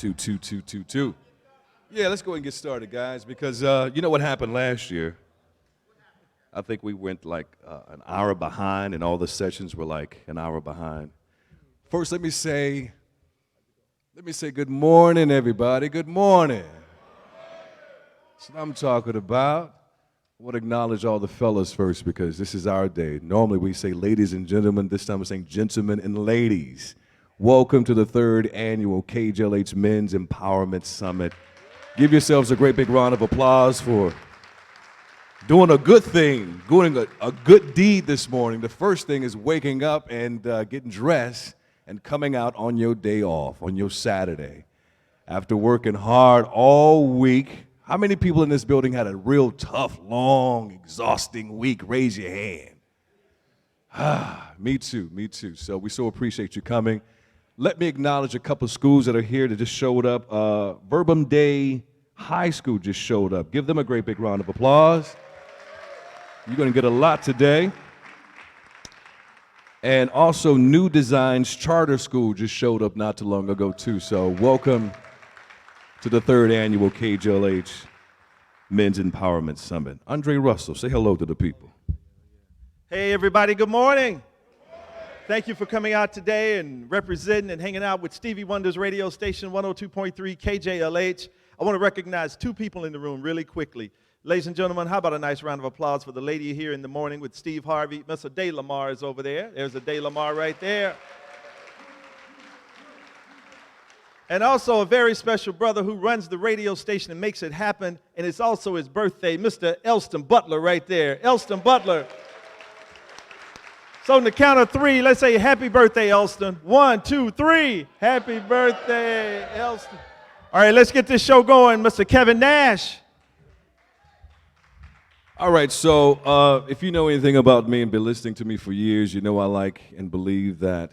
22222. Yeah, let's go ahead and get started, guys, because you know what happened last year? I think we went like an hour behind, and all the sessions were like an hour behind. First, let me say good morning, everybody. Good morning. That's what I'm talking about. I want to acknowledge all the fellas first because this is our day. Normally we say ladies and gentlemen. This time we're saying gentlemen and ladies. Welcome to the 3rd annual KJLH Men's Empowerment Summit. Give yourselves a great big round of applause for doing a good thing, doing a good deed this morning. The first thing is waking up and getting dressed and coming out on your day off, on your Saturday. After working hard all week, how many people in this building had a real tough, long, exhausting week? Raise your hand. Me too. So we so appreciate you coming. Let me acknowledge a couple of schools that are here that just showed up. Verbum Day High School just showed up. Give them a great big round of applause. You're going to get a lot today. And also New Designs Charter School just showed up not too long ago too. So welcome to the 3rd annual KJLH Men's Empowerment Summit. Andre Russell, say hello to the people. Hey everybody, good morning. Thank you for coming out today and representing and hanging out with Stevie Wonder's radio station 102.3 KJLH. I want to recognize 2 people in the room really quickly. Ladies and gentlemen, how about a nice round of applause for the lady here in the morning with Steve Harvey. Miss Day Lamar is over there. There's a Day Lamar right there. And also a very special brother who runs the radio station and makes it happen, and it's also his birthday, Mr. Elston Butler right there. Elston Butler. So on the count of 3, let's say happy birthday, Elston. 1, 2, 3. Happy birthday, Elston. All right, let's get this show going. Mr. Kevin Nash. All right, so if you know anything about me and been listening to me for years, you know I like and believe that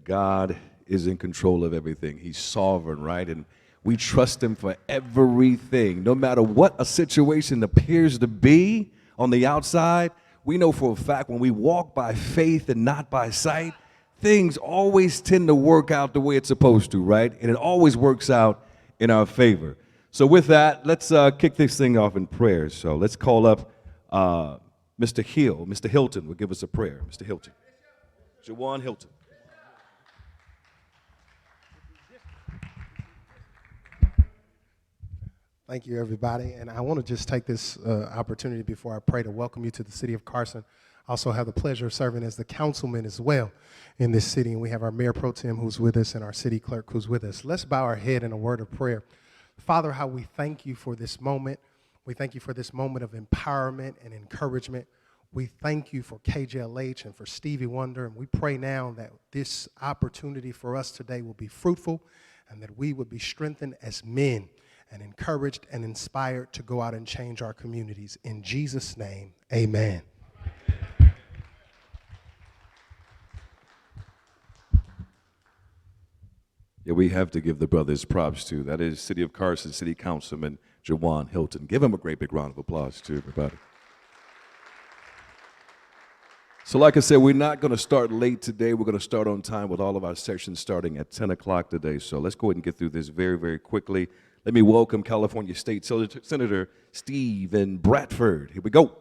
God is in control of everything. He's sovereign, right? And we trust him for everything. No matter what a situation appears to be on the outside, we know for a fact when we walk by faith and not by sight, things always tend to work out the way it's supposed to, right? And it always works out in our favor. So with that, let's kick this thing off in prayer. So let's call up Mr. Hilton will give us a prayer. Mr. Hilton. Jawan Hilton. Thank you, everybody. And I want to just take this opportunity before I pray to welcome you to the city of Carson. I also have the pleasure of serving as the councilman as well in this city. And we have our mayor pro tem who's with us and our city clerk who's with us. Let's bow our head in a word of prayer. Father, how we thank you for this moment. We thank you for this moment of empowerment and encouragement. We thank you for KJLH and for Stevie Wonder. And we pray now that this opportunity for us today will be fruitful and that we would be strengthened as men and encouraged and inspired to go out and change our communities. In Jesus' name, amen. Yeah, we have to give the brothers props to. That is City of Carson City Councilman Jawan Hilton. Give him a great big round of applause too, everybody. So like I said, we're not going to start late today. We're going to start on time with all of our sessions starting at 10 o'clock today. So let's go ahead and get through this very, very quickly. Let me welcome California State Senator Stephen Bradford. Here we go.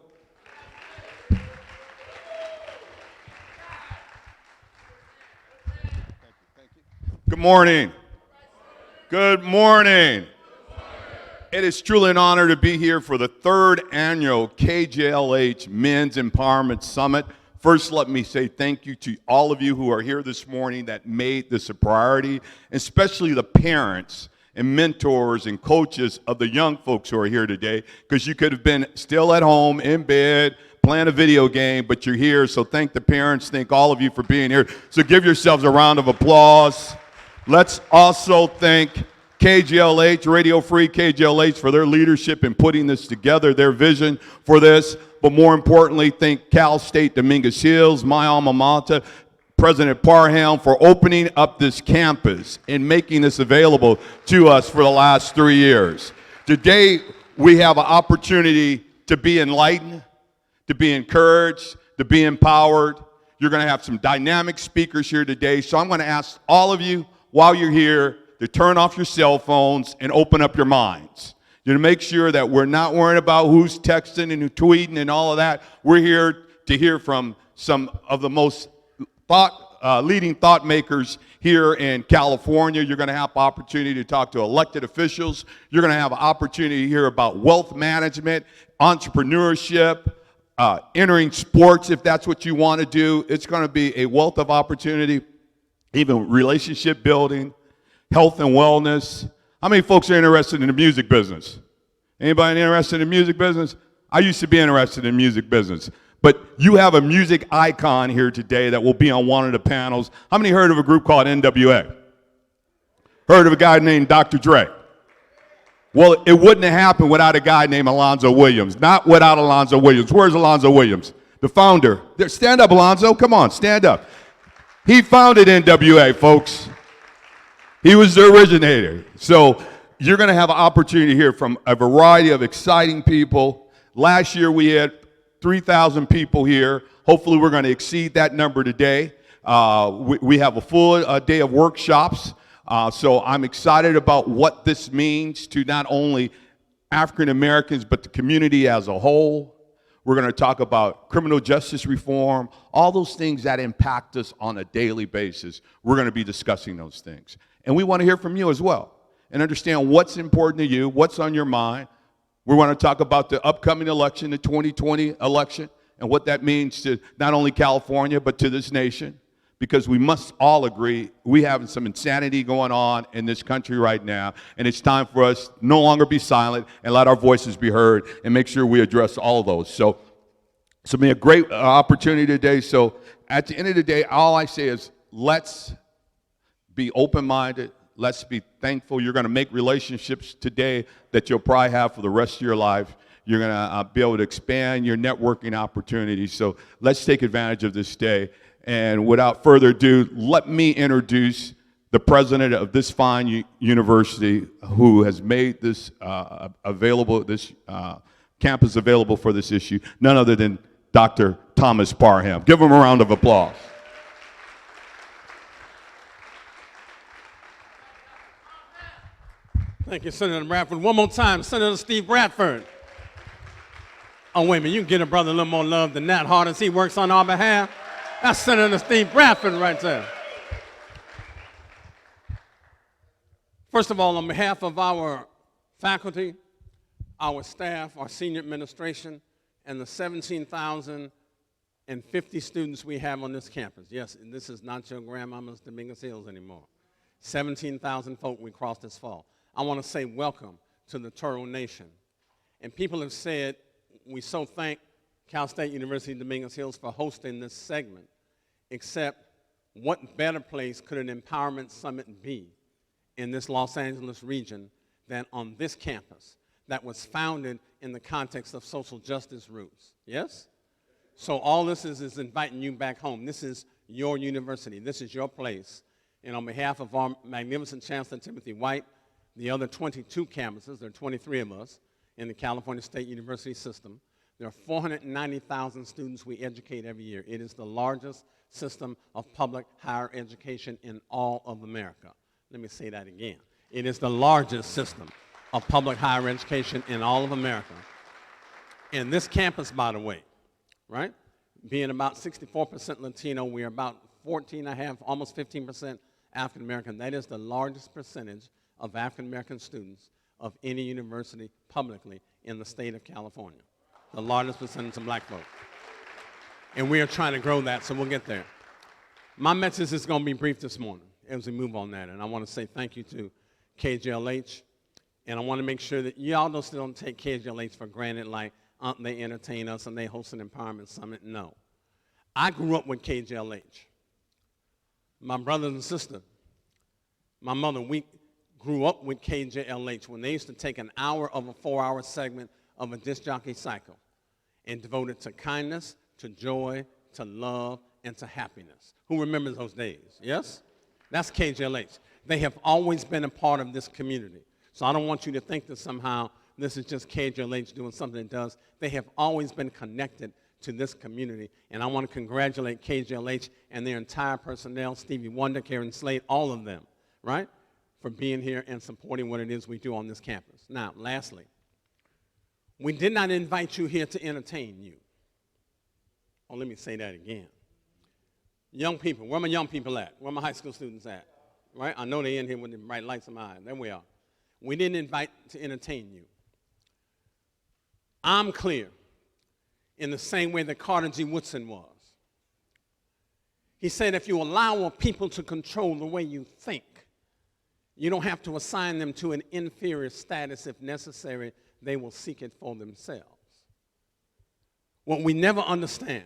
Good morning. Good morning. It is truly an honor to be here for the 3rd annual KJLH Men's Empowerment Summit. First, let me say thank you to all of you who are here this morning that made this a priority, especially the parents and mentors and coaches of the young folks who are here today, because you could have been still at home in bed playing a video game, but you're here. So thank the parents, thank all of you for being here. So give yourselves a round of applause. Let's also thank KJLH, Radio Free KJLH, for their leadership in putting this together, their vision for this. But more importantly, thank Cal State Dominguez Hills, my alma mater, President Parham, for opening up this campus and making this available to us for the last 3 years. Today, we have an opportunity to be enlightened, to be encouraged, to be empowered. You're going to have some dynamic speakers here today. So I'm going to ask all of you, while you're here, to turn off your cell phones and open up your minds. To make sure that we're not worrying about who's texting and who's tweeting and all of that. We're here to hear from some of the most leading thought makers here in California. You're going to have opportunity to talk to elected officials. You're going to have an opportunity to hear about wealth management, entrepreneurship, entering sports if that's what you want to do. It's going to be a wealth of opportunity, even relationship building, health and wellness. How many folks are interested in the music business? Anybody interested in the music business? I used to be interested in music business. But you have a music icon here today that will be on one of the panels. How many heard of a group called NWA? Heard of a guy named Dr. Dre? Well, it wouldn't have happened without a guy named Alonzo Williams. Not without Alonzo Williams. Where's Alonzo Williams? The founder. Stand up, Alonzo. Come on, stand up. He founded NWA, folks. He was the originator. So you're going to have an opportunity to hear from a variety of exciting people. Last year we had 3,000 people here. Hopefully we're going to exceed that number today. We have a full day of workshops. So I'm excited about what this means to not only African Americans, but the community as a whole. We're going to talk about criminal justice reform, all those things that impact us on a daily basis. We're going to be discussing those things. And we want to hear from you as well and understand what's important to you, what's on your mind. We want to talk about the upcoming election, the 2020 election, and what that means to not only California, but to this nation. Because we must all agree we have some insanity going on in this country right now, and it's time for us to no longer be silent and let our voices be heard and make sure we address all of those. So it's been a great opportunity today. So at the end of the day, all I say is let's be open-minded. Let's be thankful. You're going to make relationships today that you'll probably have for the rest of your life. You're going to be able to expand your networking opportunities. So let's take advantage of this day. And without further ado, let me introduce the president of this fine university who has made this available, this campus available for this issue, none other than Dr. Thomas Parham. Give him a round of applause. Thank you, Senator Bradford. One more time, Senator Steve Bradford. Oh, wait a minute, you can get a brother a little more love than that. Hard as he works on our behalf. That's Senator Steve Bradford right there. First of all, on behalf of our faculty, our staff, our senior administration, and the 17,050 students we have on this campus. Yes, and this is not your grandmama's Dominguez Hills anymore. 17,000 folk we crossed this fall. I want to say welcome to the Toro Nation. And people have said, we so thank Cal State University Dominguez Hills for hosting this segment, except what better place could an empowerment summit be in this Los Angeles region than on this campus that was founded in the context of social justice roots, yes? So all this is inviting you back home. This is your university. This is your place. And on behalf of our magnificent Chancellor Timothy White, the other 22 campuses, there are 23 of us in the California State University system. There are 490,000 students we educate every year. It is the largest system of public higher education in all of America. Let me say that again. It is the largest system of public higher education in all of America. And this campus, by the way, right, being about 64% Latino, we're about 14.5%, almost 15% African American. That is the largest percentage of African American students of any university publicly in the state of California. The largest percentage of black folk. And we are trying to grow that, so we'll get there. My message is going to be brief this morning as we move on that. And I want to say thank you to KJLH. And I want to make sure that y'all don't take KJLH for granted like they entertain us and they host an empowerment summit. No. I grew up with KJLH. My brother and sister, my mother, we grew up with KJLH when they used to take an hour of a 4-hour segment of a disc jockey cycle and devote it to kindness, to joy, to love, and to happiness. Who remembers those days? Yes? That's KJLH. They have always been a part of this community. So I don't want you to think that somehow this is just KJLH doing something it does. They have always been connected to this community. And I want to congratulate KJLH and their entire personnel, Stevie Wonder, Karen Slade, all of them, right? for being here and supporting what it is we do on this campus. Now, lastly, we did not invite you here to entertain you. Oh, let me say that again. Young people, where my young people at? Where my high school students at? Right? I know they're in here with the bright lights in my eyes. There we are. We didn't invite to entertain you. I'm clear in the same way that Carter G. Woodson was. He said if you allow a people to control the way you think, you don't have to assign them to an inferior status. If necessary, they will seek it for themselves. What we never understand,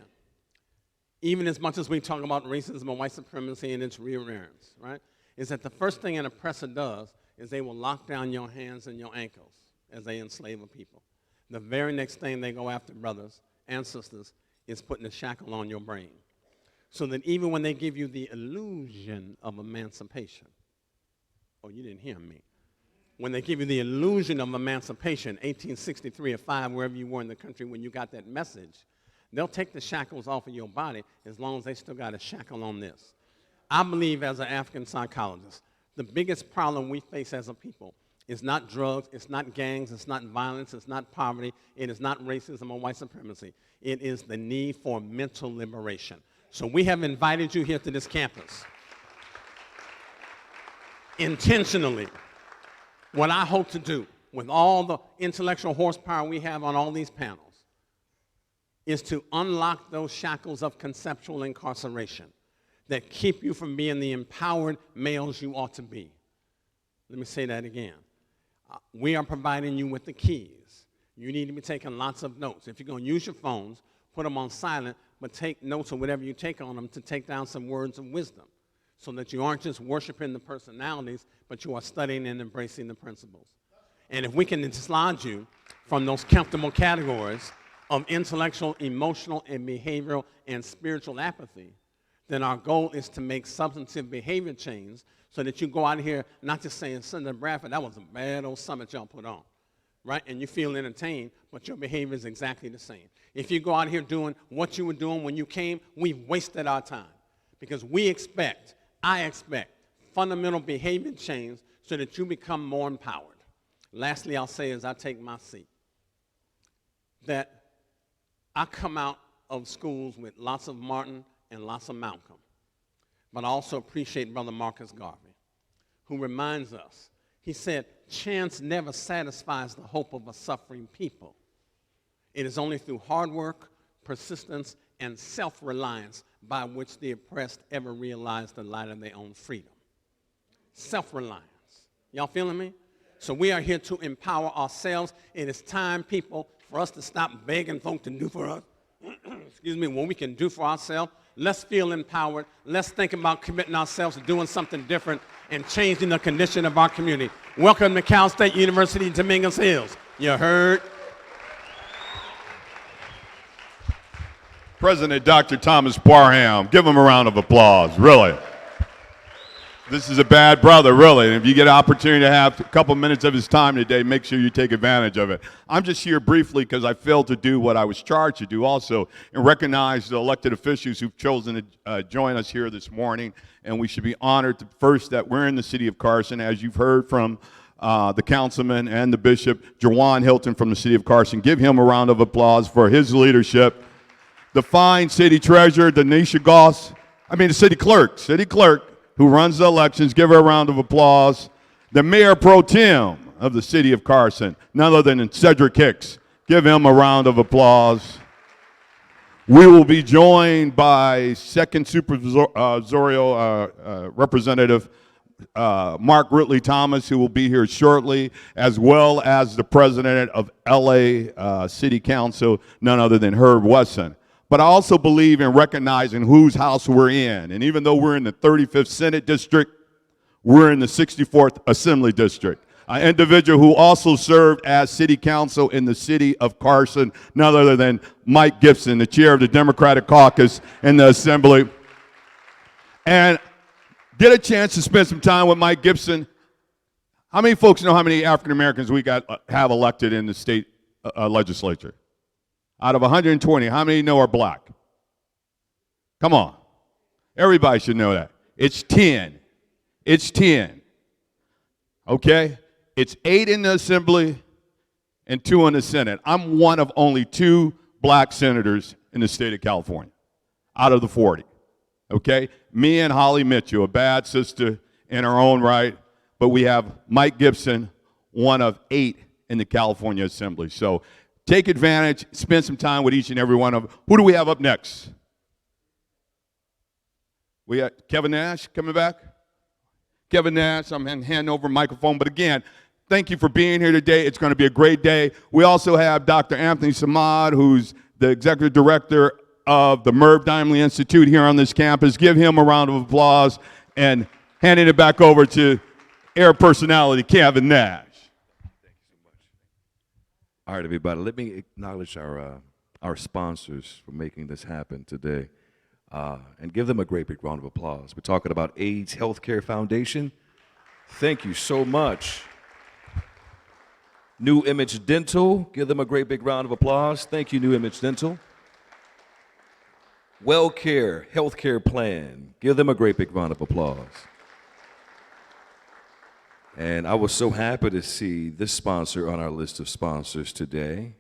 even as much as we talk about racism and white supremacy and its rearrangements, right, is that the first thing an oppressor does is they will lock down your hands and your ankles as they enslave a people. The very next thing they go after, brothers and sisters, is putting a shackle on your brain. So that even when they give you the illusion of emancipation, oh, you didn't hear me. When they give you the illusion of emancipation, 1863 or 5, wherever you were in the country when you got that message, they'll take the shackles off of your body as long as they still got a shackle on this. I believe as an African psychologist, the biggest problem we face as a people is not drugs, it's not gangs, it's not violence, it's not poverty, it is not racism or white supremacy. It is the need for mental liberation. So we have invited you here to this campus intentionally. What I hope to do with all the intellectual horsepower we have on all these panels is to unlock those shackles of conceptual incarceration that keep you from being the empowered males you ought to be. Let me say that again. We are providing you with the keys. You need to be taking lots of notes. If you're going to use your phones, put them on silent, but take notes or whatever you take on them to take down some words of wisdom so that you aren't just worshiping the personalities, but you are studying and embracing the principles. And if we can dislodge you from those comfortable categories of intellectual, emotional, and behavioral and spiritual apathy, then our goal is to make substantive behavior change so that you go out here not just saying, Senator Bradford, that was a bad old summit y'all put on, right? And you feel entertained, but your behavior is exactly the same. If you go out here doing what you were doing when you came, we've wasted our time because I expect fundamental behavior change so that you become more empowered. Lastly, I'll say as I take my seat that I come out of schools with lots of Martin and lots of Malcolm, but I also appreciate Brother Marcus Garvey, who reminds us, he said, chance never satisfies the hope of a suffering people. It is only through hard work, persistence, and self-reliance by which the oppressed ever realize the light of their own freedom. Self-reliance. Y'all feeling me? So we are here to empower ourselves. It is time, people, for us to stop begging folk to do for us. Excuse me, what we can do for ourselves. Let's feel empowered. Let's think about committing ourselves to doing something different and changing the condition of our community. Welcome to Cal State University, Dominguez Hills. You heard? President Dr. Thomas Parham, give him a round of applause, really. This is a bad brother, really. And if you get an opportunity to have a couple minutes of his time today, make sure you take advantage of it. I'm just here briefly because I failed to do what I was charged to do also and recognize the elected officials who've chosen to join us here this morning. And we should be honored first that we're in the city of Carson, as you've heard from the councilman and the bishop, Jawan Hilton from the city of Carson. Give him a round of applause for his leadership. The fine city treasurer, Denisha Goss, the city clerk, who runs the elections. Give her a round of applause. The mayor pro tem of the city of Carson, none other than Cedric Hicks. Give him a round of applause. We will be joined by second supervisorial representative Mark Ridley Thomas, who will be here shortly, as well as the president of LA City Council, none other than Herb Wesson. But I also believe in recognizing whose house we're in. And even though we're in the 35th Senate District, we're in the 64th Assembly District. An individual who also served as city council in the city of Carson, none other than Mike Gibson, the chair of the Democratic caucus in the Assembly. And get a chance to spend some time with Mike Gibson. How many folks know how many African Americans we have elected in the state legislature? Out of 120, how many know are black? Come on. Everybody should know that. It's 10. It's 10. Okay? It's 8 in the Assembly and 2 in the Senate. I'm one of only 2 black senators in the state of California out of the 40. Okay? Me and Holly Mitchell, a bad sister in her own right, but we have Mike Gibson, one of 8 in the California Assembly. So take advantage, spend some time with each and every one of them. Who do we have up next? We got Kevin Nash coming back. Kevin Nash, I'm handing over a microphone. But again, thank you for being here today. It's going to be a great day. We also have Dr. Anthony Samad, who's the executive director of the Merv Dimely Institute here on this campus. Give him a round of applause, and handing it back over to air personality Kevin Nash. All right, everybody, let me acknowledge our sponsors for making this happen today, and give them a great big round of applause. We're talking about AIDS Healthcare Foundation. Thank you so much. New Image Dental, give them a great big round of applause. Thank you, New Image Dental. WellCare Healthcare Plan, give them a great big round of applause. And I was so happy to see this sponsor on our list of sponsors today.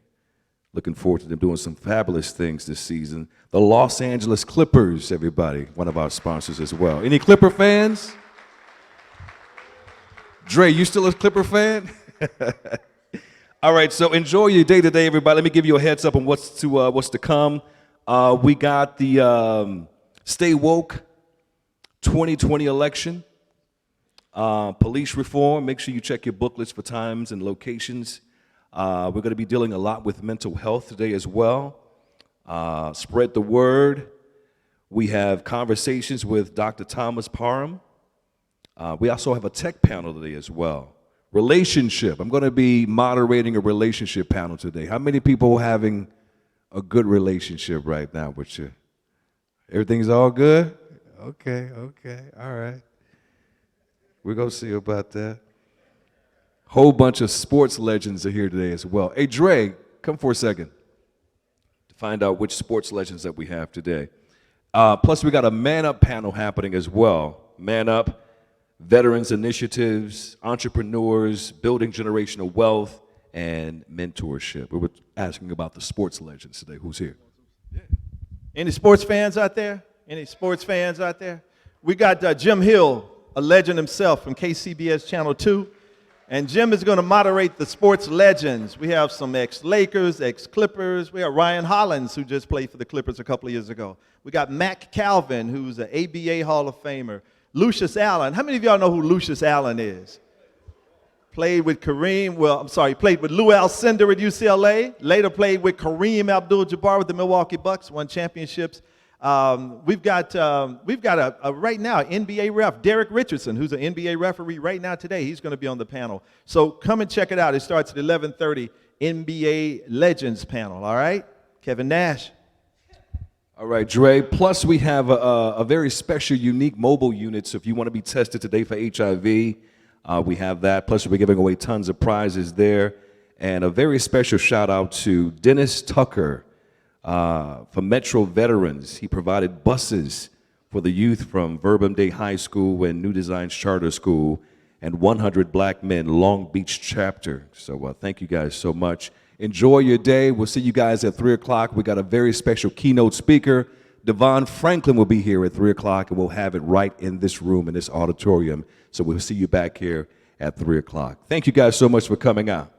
Looking forward to them doing some fabulous things this season. The Los Angeles Clippers, everybody, one of our sponsors as well. Any Clipper fans? Dre, you still a Clipper fan? All right, so enjoy your day today, everybody. Let me give you a heads up on what's to come. We got the Stay Woke 2020 election. Police reform, make sure you check your booklets for times and locations. We're going to be dealing a lot with mental health today as well. Spread the word. We have conversations with Dr. Thomas Parham. We also have a tech panel today as well. Relationship. I'm going to be moderating a relationship panel today. How many people are having a good relationship right now with you? Everything's all good? Okay, all right. We're going to see about that. Whole bunch of sports legends are here today as well. Hey, Dre, come for a second to find out which sports legends that we have today. Plus, we got a Man Up panel happening as well. Man Up, veterans initiatives, entrepreneurs, building generational wealth, and mentorship. We were asking about the sports legends today. Who's here? Any sports fans out there? Any sports fans out there? We got Jim Hill, a legend himself from KCBS Channel 2. And Jim is going to moderate the sports legends. We have some ex-Lakers, ex-Clippers. We have Ryan Hollins, who just played for the Clippers a couple of years ago. We got Mac Calvin, who's an ABA Hall of Famer. Lucius Allen. How many of y'all know who Lucius Allen is? Played with played with Lou Alcindor at UCLA. Later played with Kareem Abdul-Jabbar with the Milwaukee Bucks, won championships. We've got a right now NBA ref, Derek Richardson, who's an NBA referee right now today. He's going to be on the panel. So come and check it out. It starts at 11:30, NBA Legends panel, all right? Kevin Nash. All right, Dre. Plus, we have a very special, unique mobile unit. So if you want to be tested today for HIV, we have that. Plus, we're giving away tons of prizes there. And a very special shout out to Dennis Tucker for Metro Veterans. He provided buses for the youth from Verbum Day High School and New Designs Charter School and 100 Black Men Long Beach Chapter. So thank you guys so much. Enjoy your day. We'll see you guys at 3 o'clock. We got a very special keynote speaker. Devon Franklin will be here at 3 o'clock, and we'll have it right in this room, in this auditorium. So we'll see you back here at 3 o'clock. Thank you guys so much for coming out.